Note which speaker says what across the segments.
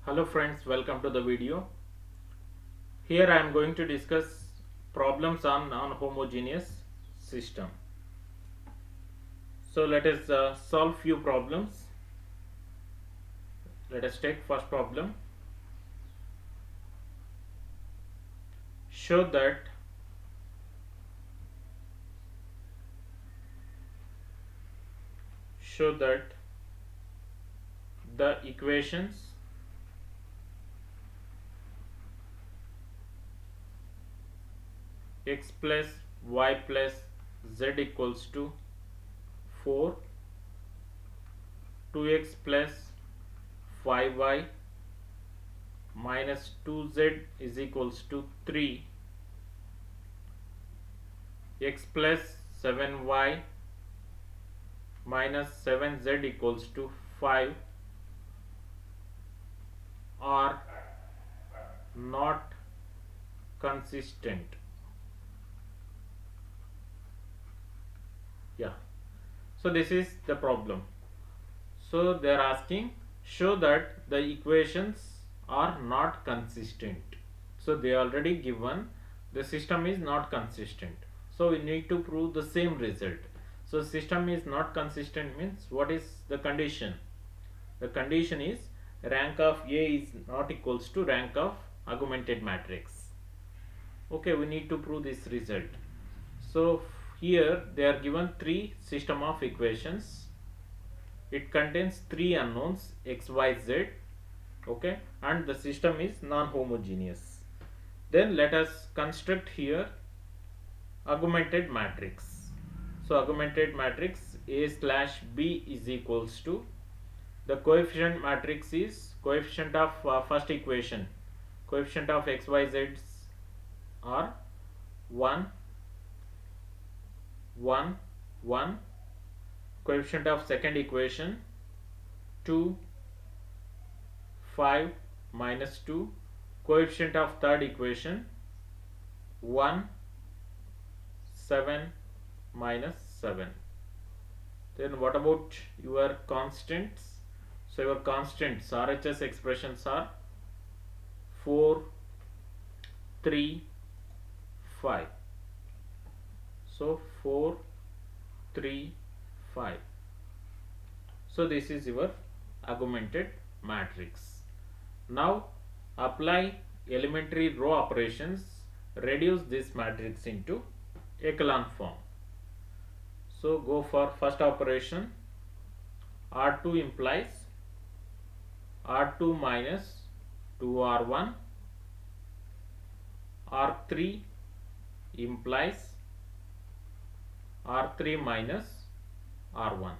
Speaker 1: Hello friends, welcome to the video. Here I am going to discuss problems on non-homogeneous system. So let us solve few problems. Let us take first problem. Show that the equations x plus y plus z equals to 4, 2x plus 5y minus 2z is equals to 3, x plus 7y minus 7z equals to 5 are not consistent. So this is the problem. So they are asking, show that the equations are not consistent. So they already given the system is not consistent. So we need to prove the same result. So system is not consistent means what is the condition? The condition is rank of A is not equals to rank of augmented matrix. Okay, we need to prove this result. So here they are given three system of equations. It contains three unknowns x, y, z. Okay, and the system is non-homogeneous. Then let us construct here augmented matrix. So augmented matrix A slash B is equals to, the coefficient matrix is coefficient of first equation, coefficient of x, y, z are 1, 1, 1, coefficient of second equation 2, 5, minus 2, coefficient of third equation 1, 7, minus 7. Then what about your constants? So your constants RHS expressions are 4, 3, 5. So 4, 3, 5. So this is your augmented matrix. Now apply elementary row operations, reduce this matrix into echelon form. So go for first operation. R2 implies R2 minus 2R1, R3 implies R3 minus R1.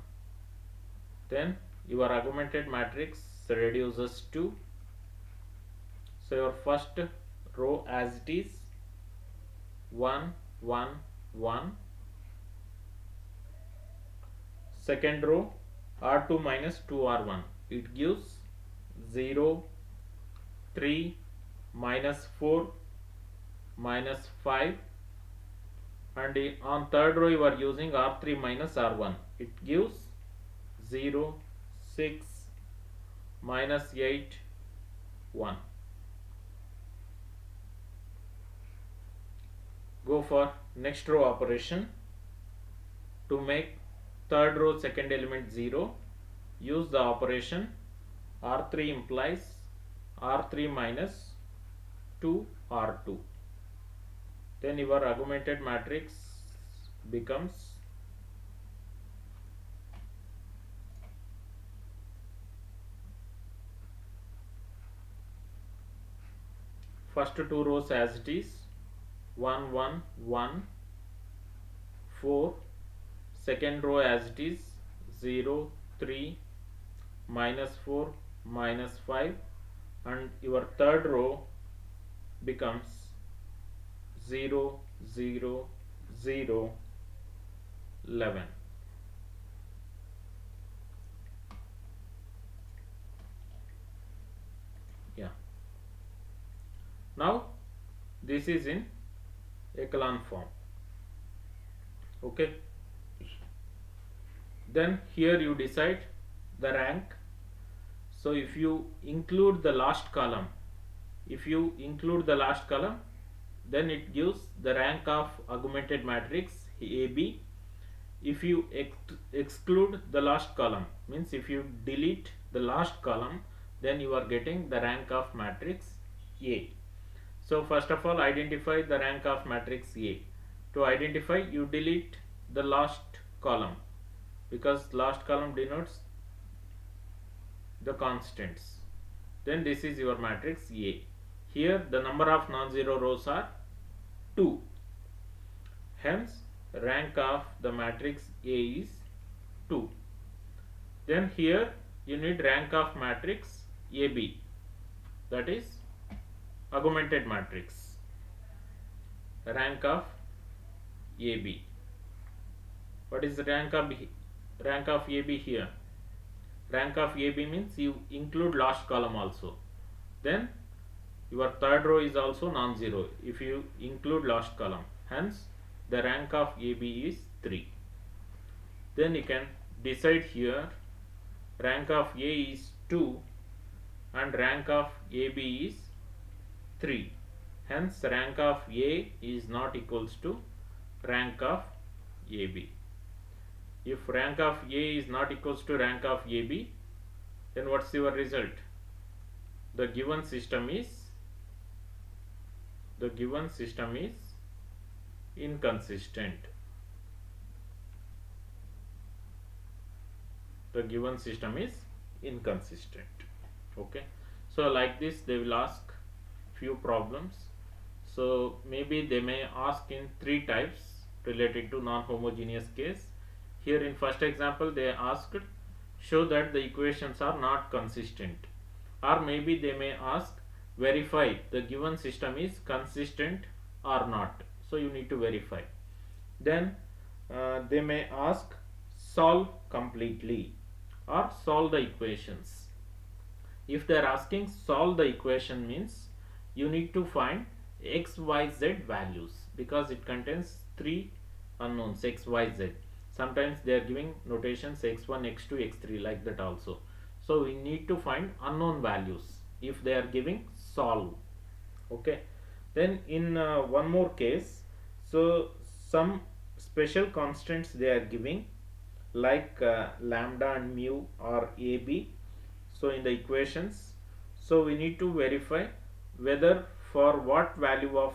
Speaker 1: Then your augmented matrix reduces to, so your first row as it is 1, 1, 1. Second row R2 minus 2R1, it gives 0, 3, minus 4, minus 5, and on third row you are using R3 minus R1, it gives 0, 6, minus 8, 1. Go for next row operation. To make third row second element 0, use the operation R3 implies R3 minus 2 R2. Then your augmented matrix becomes first two rows as it is 1, 1, 1, 4. Second row as it is 0, 3, minus 4, minus 5, and your third row becomes 0, 0, 0, 11. Now this is in echelon form. Okay, then here you decide the rank. So if you include the last column, then it gives the rank of augmented matrix AB. If you exclude the last column, means if you delete the last column, then you are getting the rank of matrix A. So first of all, identify the rank of matrix A. To identify, you delete the last column, because last column denotes the constants. Then this is your matrix A. Here the number of non-zero rows are 2. Hence rank of the matrix A is 2. Then here you need rank of matrix AB, that is augmented matrix. Rank of AB. What is the rank of AB here? Rank of AB means you include last column also. Then your third row is also non-zero if you include last column. Hence the rank of AB is 3. Then you can decide here rank of A is 2 and rank of AB is 3. Hence rank of A is not equals to rank of AB. If rank of A is not equals to rank of AB, then what's your result? The given system is inconsistent. The given system is inconsistent. Okay, so like this they will ask few problems. So maybe they may ask in 3 types related to non-homogeneous case. Here in first example they asked show that the equations are not consistent, or maybe they may ask verify the given system is consistent or not. So you need to verify. Then they may ask solve completely or solve the equations. If they are asking solve the equation, means you need to find x, y, z values, because it contains 3 unknowns x, y, z. Sometimes they are giving notations x1, x2, x3 like that also. So we need to find unknown values if they are giving solve. Okay. Then in one more case, so some special constants they are giving, like lambda and mu or AB. So in the equations, so we need to verify whether for what value of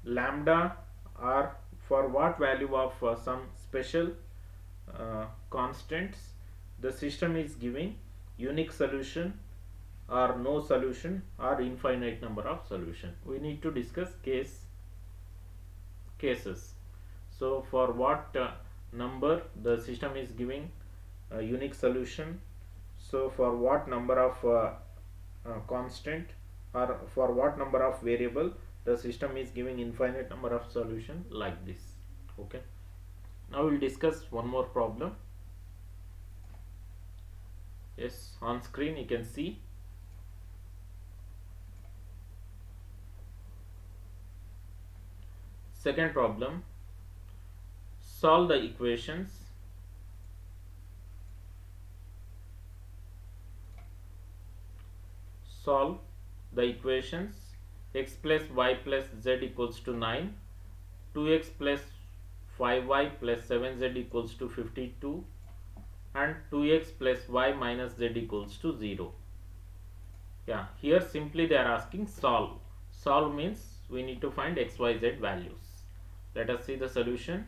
Speaker 1: lambda or for what value of some special constants the system is giving unique solution or no solution or infinite number of solution. We need to discuss cases. So for what number the system is giving a unique solution, so for what number of constant or for what number of variable the system is giving infinite number of solution, like this. Okay, now we will discuss one more problem. Yes, on screen you can see. Second problem, solve the equations x plus y plus z equals to 9, 2x plus 5y plus 7z equals to 52, and 2x plus y minus z equals to 0. Yeah, here simply they are asking solve. Solve means we need to find x, y, z values. Let us see the solution.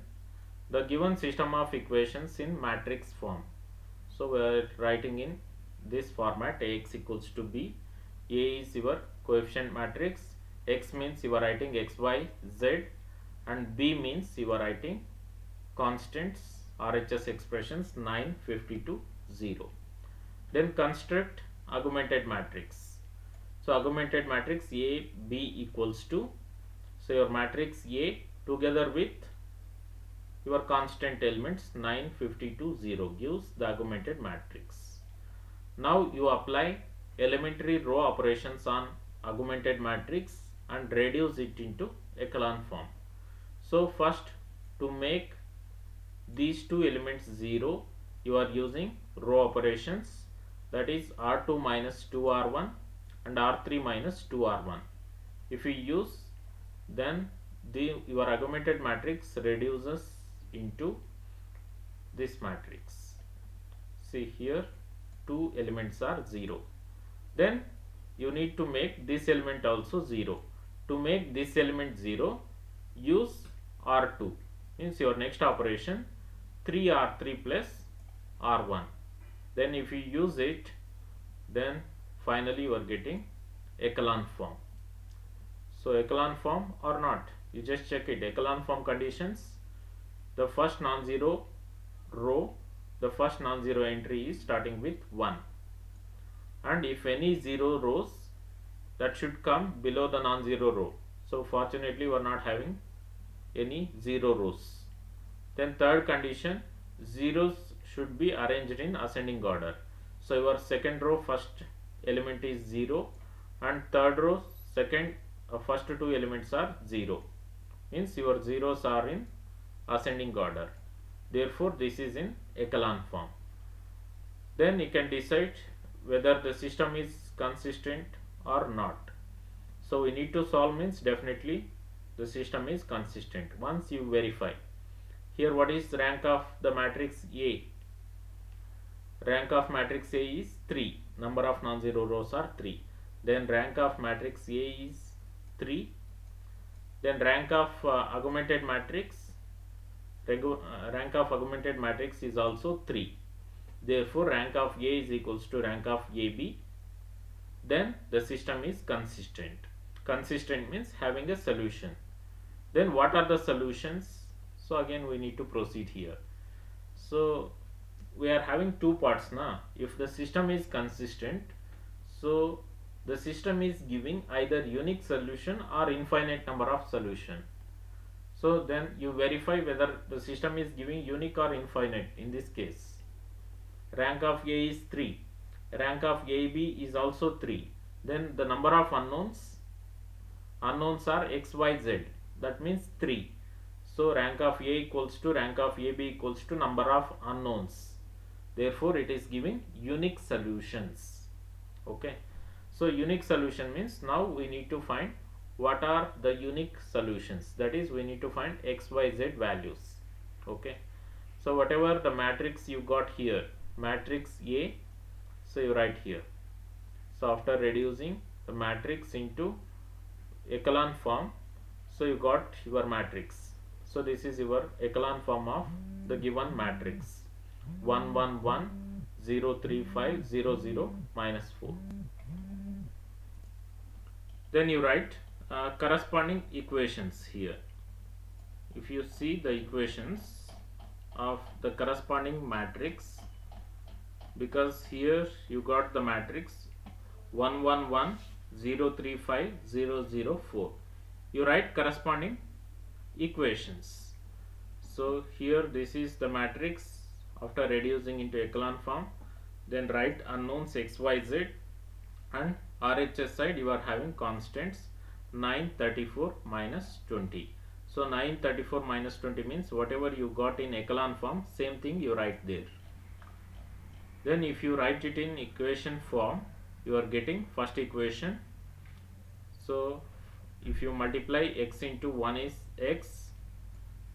Speaker 1: The given system of equations in matrix form. So we are writing in this format: Ax equals to b. A is your coefficient matrix, x means you are writing x, y, z, and b means you are writing constants, RHS expressions 9, 52, 0. Then construct augmented matrix. So augmented matrix A, B equals to, so your matrix A together with your constant elements 9, 52, 0 gives the augmented matrix. Now you apply elementary row operations on augmented matrix and reduce it into echelon form. So first, to make these two elements 0, you are using row operations, that is R2 minus 2R1 and R3 minus 2R1. If you use, then your augmented matrix reduces into this matrix. See here, two elements are 0. Then you need to make this element also 0. To make this element 0, use R2, means your next operation 3R3 plus R1. Then if you use it, then finally you are getting echelon form. So echelon form or not, you just check it. Echelon form conditions, the first non-zero row, the first non-zero entry is starting with 1, and if any 0 rows, that should come below the non-zero row. So fortunately we are not having any 0 rows. Then third condition, zeros should be arranged in ascending order. So your second row first element is 0, and third row first two elements are 0, means your zeros are in ascending order. Therefore this is in echelon form. Then you can decide whether the system is consistent or not. So we need to solve, means definitely the system is consistent once you verify. Here what is rank of the matrix A? Rank of matrix A is 3. Number of non-zero rows are 3. Then rank of matrix A is 3. Then rank of augmented matrix, rank of augmented matrix is also 3. Therefore rank of A is equals to rank of AB. Then the system is consistent. Consistent means having a solution. Then what are the solutions? So again we need to proceed here. So we are having two parts now. If the system is consistent, so the system is giving either unique solution or infinite number of solution. So then you verify whether the system is giving unique or infinite. In this case, rank of A is 3, rank of AB is also 3. Then the number of unknowns are x, y, z, that means 3. So rank of A equals to rank of AB equals to number of unknowns. Therefore it is giving unique solutions. Okay, so unique solution means now we need to find what are the unique solutions, that is we need to find x, y, z values. Okay, so whatever the matrix you got here, matrix A, so you write here. So after reducing the matrix into echelon form, so you got your matrix. So this is your echelon form of the given matrix 1 1 1 0 3 5 0 0 minus 4. Then you write corresponding equations here. If you see the equations of the corresponding matrix, because here you got the matrix 1 1 1 0 3 5 0 0 4, you write corresponding equations. So here this is the matrix after reducing into echelon form. Then write unknowns x, y, z, and RHS side you are having constants 9 34 minus 20. So 9 34 minus 20 means whatever you got in echelon form, same thing you write there. Then if you write it in equation form, you are getting first equation. So if you multiply x into 1 is x,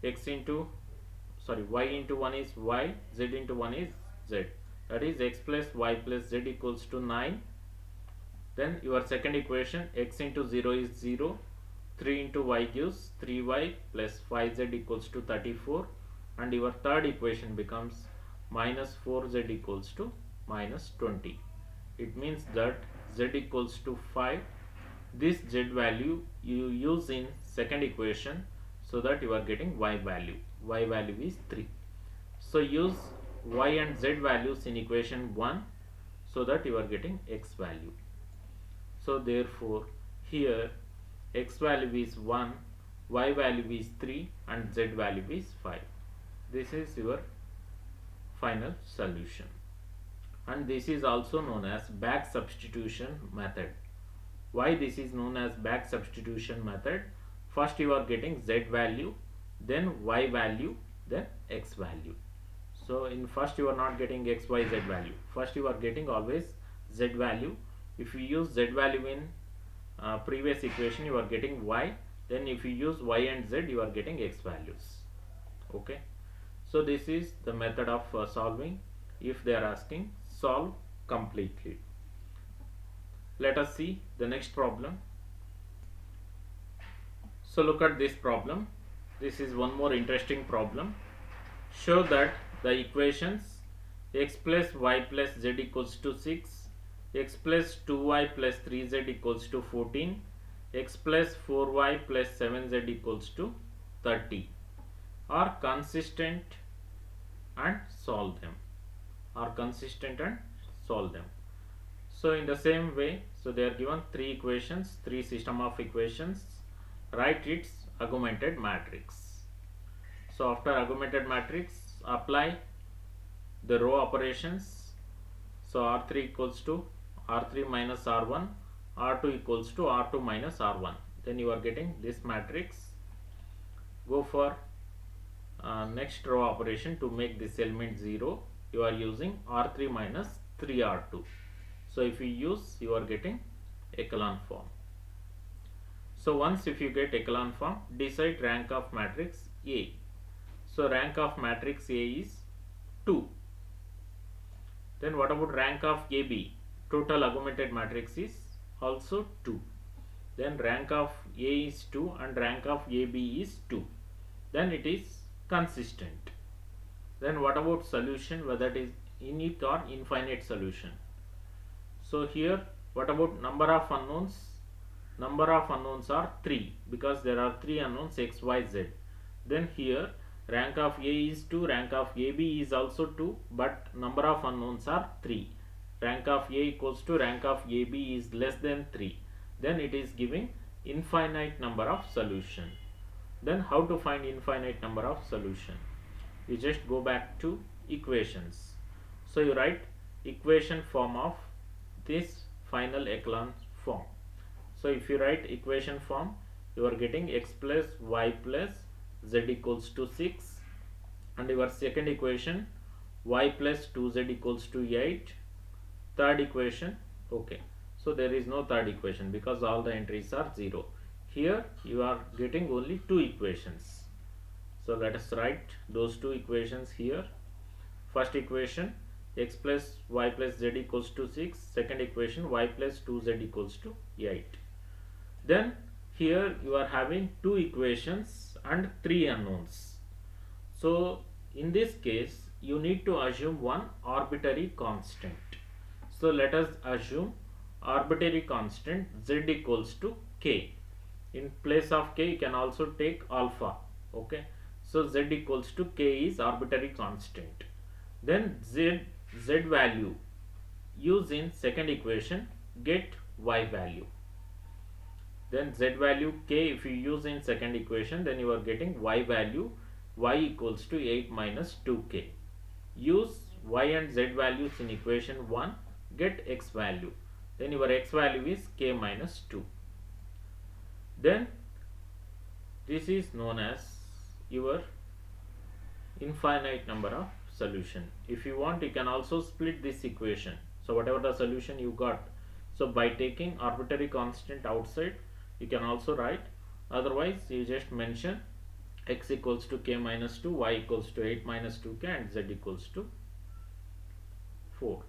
Speaker 1: y into 1 is y, z into 1 is z, that is x plus y plus z equals to 9. Then your second equation, x into 0 is 0, 3 into y gives 3y plus 5z equals to 34, and your third equation becomes minus 4z equals to minus 20. It means that z equals to 5. This z value you use in second equation, so that you are getting y value. Y value is 3. So use y and z values in equation 1, so that you are getting x value. So therefore here x value is 1, y value is 3, and z value is 5. This is your final solution, and this is also known as back substitution method. Why this is known as back substitution method? First you are getting z value, then y value, then x value. So in first you are not getting x, y, z value. First you are getting always z value. If you use z value in previous equation, you are getting y. Then if you use y and z, you are getting x values. Okay. So this is the method of solving. If they are asking, solve completely. Let us see the next problem. So look at this problem. This is one more interesting problem. Show that the equations x plus y plus z equals to 6, x plus 2y plus 3z equals to 14, x plus 4y plus 7z equals to 30 are consistent and solve them. So in the same way, so they are given three equations, three system of equations. Write its augmented matrix. So after augmented matrix, apply the row operations. So R3 equals to R3 minus R1, R2 equals to R2 minus R1. Then you are getting this matrix. Go for next row operation to make this element 0. You are using R3 minus 3R2. So if you use, you are getting echelon form. So once if you get echelon form, decide rank of matrix A. So rank of matrix A is 2. Then what about rank of AB? Total augmented matrix is also 2. Then rank of A is 2 and rank of AB is 2. Then it is consistent. Then what about solution, whether it is infinite or infinite solution? So here what about number of unknowns? Number of unknowns are 3 because there are 3 unknowns x, y, z. Then here rank of A is 2, rank of AB is also 2, but number of unknowns are 3. Rank of A equals to rank of AB is less than 3. Then it is giving infinite number of solution. Then how to find infinite number of solution? You just go back to equations. So you write equation form of this final echelon form. So if you write equation form, you are getting x plus y plus z equals to 6, and your second equation y plus 2z equals to 8. Third equation, okay, so there is no third equation because all the entries are 0. Here you are getting only two equations. So let us write those two equations here. First equation x plus y plus z equals to 6. Second equation y plus 2z equals to 8. Then here you are having two equations and three unknowns. So in this case you need to assume one arbitrary constant. So let us assume arbitrary constant z equals to k. In place of k you can also take alpha. Okay, so z equals to k is arbitrary constant. Then z value use in second equation, get y value. Then z value k if you use in second equation, then you are getting y value, y equals to 8 minus 2k. Use y and z values in equation 1, get x value. Then your x value is k minus 2. Then this is known as your infinite number of solution. If you want, you can also split this equation. So whatever the solution you got, so by taking arbitrary constant outside, you can also write. Otherwise you just mention x equals to k minus 2, y equals to 8 minus 2k, and z equals to 4.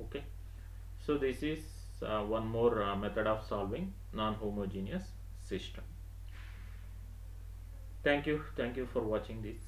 Speaker 1: Okay, so this is one more method of solving non-homogeneous system. Thank you for watching this.